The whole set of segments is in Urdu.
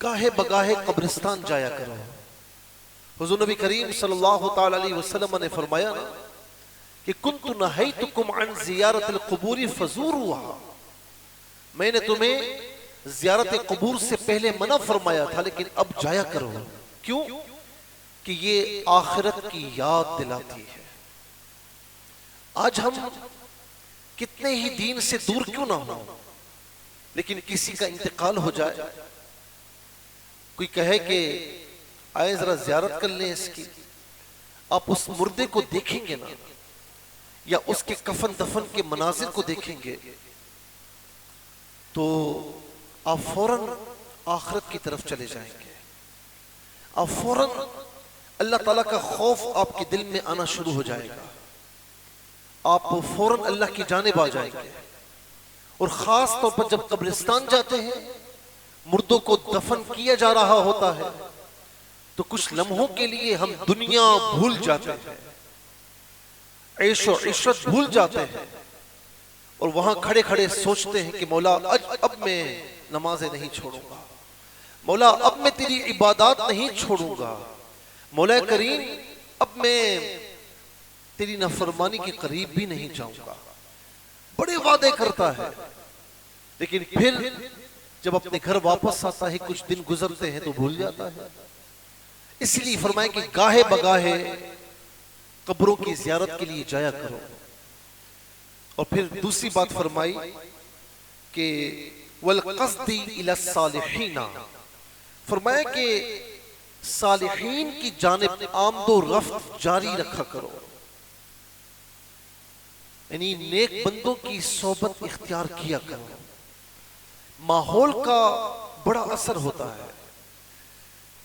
گاہے بگاہے قبرستان جایا کرو. حضور نبی کریم صلی اللہ تعالی علیہ وسلم نے فرمایا نا کہ کنت نہیتکم عن زیارت القبور فزوروها، میں نے تمہیں زیارت قبور سے پہلے منع فرمایا تھا لیکن اب جایا کرو. کیوں؟ کہ یہ آخرت کی یاد دلاتی ہے. آج ہم کتنے ہی دین سے دور کیوں نہ ہوں، لیکن کسی کا انتقال ہو جائے، کوئی کہے کہ آئے ذرا زیارت کر لیں اس کی، آپ اس مردے کو دیکھیں گے نا، یا اس کے کفن دفن کے مناظر کو دیکھیں گے تو آپ فوراً آخرت کی طرف چلے جائیں گے. آپ فوراً اللہ تعالیٰ کا خوف آپ کے دل میں آنا شروع ہو جائے گا. آپ فوراً اللہ کی جانب آ جائیں گے. اور خاص طور پر جب قبرستان جاتے ہیں، مردوں کو دفن کیا جا رہا ہوتا ہے، تو کچھ لمحوں کے لیے ہم دنیا بھول جاتے ہیں، عیش و عشرت بھول جاتے ہیں، اور وہاں کھڑے کھڑے سوچتے ہیں کہ مولا اب میں نمازیں نہیں چھوڑوں گا، مولا اب میں تیری عبادات نہیں چھوڑوں گا، مولا کریم اب میں تیری نافرمانی کے قریب بھی نہیں جاؤں گا. بڑے وعدے کرتا ہے، لیکن پھر جب اپنے گھر واپس آتا ہے، کچھ دن گزرتے ہیں تو بھول جاتا ہے. اس لیے فرمائے کہ گاہے بگاہے قبروں کی زیارت کے لیے جایا کرو. اور پھر دوسری بات فرمائی کہ وَالْقَصْدِ إِلَى الصَّالِحِينَ، فرمایا کہ صالحین کی جانب آمد و رفت جاری رکھا کرو، یعنی نیک بندوں کی صحبت اختیار کیا کرو. ماحول کا بڑا اثر ہوتا ہے.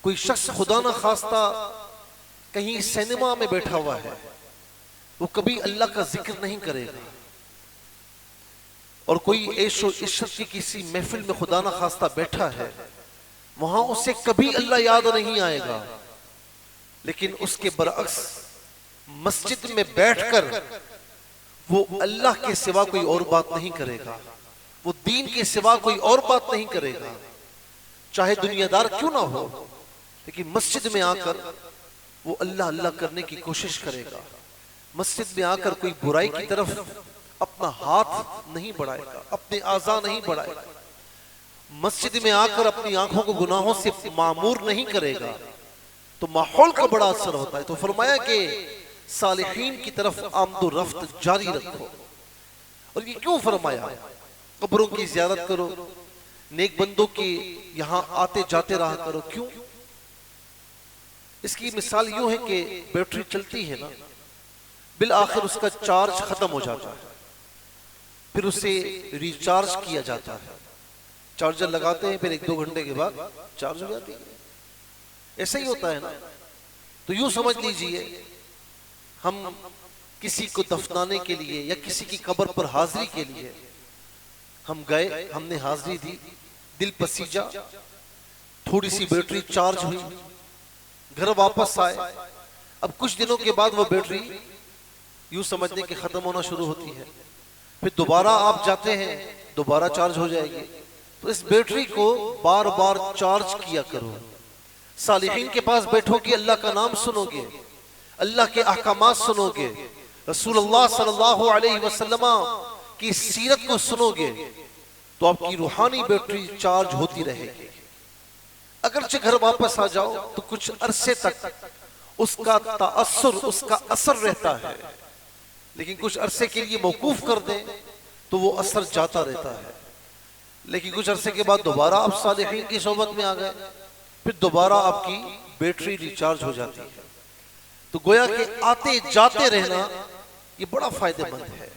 کوئی شخص خدا نہ خواستہ کہیں سینما میں بیٹھا ہوا ہے، وہ کبھی اللہ کا ذکر نہیں کرے گا. اور کوئی عیش و عشرت کی کسی محفل میں خدا نہ خواستہ بیٹھا ہے، وہاں اسے کبھی اللہ یاد نہیں آئے گا. لیکن اس کے برعکس مسجد میں بیٹھ کر وہ اللہ کے سوا کوئی اور بات نہیں کرے گا، وہ دین کے سوا کوئی اور بات نہیں کرے گا، چاہے دنیا دار کیوں نہ ہو، لیکن مسجد میں آ کر وہ اللہ اللہ کرنے کی کوشش کرے گا. مسجد میں آ کر کوئی برائی کی طرف اپنا ہاتھ نہیں بڑھائے گا، اپنے اعضاء نہیں بڑھائے گا. مسجد میں آ کر اپنی آنکھوں کو گناہوں سے معمور نہیں کرے گا. تو ماحول کا بڑا اثر ہوتا ہے. تو فرمایا کہ صالحین کی طرف آمد و رفت جاری رکھو. اور یہ کیوں فرمایا؟ قبروں کی زیارت کرو، نیک بندوں کی یہاں آتے جاتے رہا کرو. کیوں؟ اس کی مثال یوں ہے کہ بیٹری چلتی ہے نا، بالآخر اس کا چارج ختم ہو جاتا ہے، پھر اسے ریچارج کیا جاتا ہے. چارجر لگاتے ہیں، پھر 1-2 گھنٹے کے بعد چارج ہو جاتی ہے. ایسا ہی ہوتا ہے نا. تو یوں سمجھ لیجئے، ہم کسی کو دفنانے کے لیے یا کسی کی قبر پر حاضری کے لیے ہم گئے، ہم نے حاضری دی، دل پسیجا، تھوڑی سی بیٹری چارج ہوئی، گھر واپس آئے. اب کچھ دنوں کے بعد وہ بیٹری یوں سمجھنے کہ ختم ہونا شروع ہوتی ہے، پھر دوبارہ آپ جاتے ہیں، دوبارہ چارج ہو جائے گی. تو اس بیٹری کو بار بار چارج کیا کرو. صالحین کے پاس بیٹھو گے، اللہ کا نام سنو گے، اللہ کے احکامات سنو گے، رسول اللہ صلی اللہ علیہ وسلم کی سیرت کو سنو گے، تو آپ کی روحانی بیٹری چارج ہوتی رہے گی. اگرچہ گھر واپس آ جاؤ تو کچھ عرصے تک اس کا تأثر، اس کا اثر رہتا ہے، لیکن کچھ عرصے کے لیے موقوف کر دیں تو وہ اثر جاتا رہتا ہے. لیکن کچھ عرصے کے بعد دوبارہ آپ صالحین کی صحبت میں آ گئے، پھر دوبارہ آپ کی بیٹری ریچارج ہو جاتی ہے. تو گویا کہ آتے جاتے رہنا یہ بڑا فائدہ مند ہے.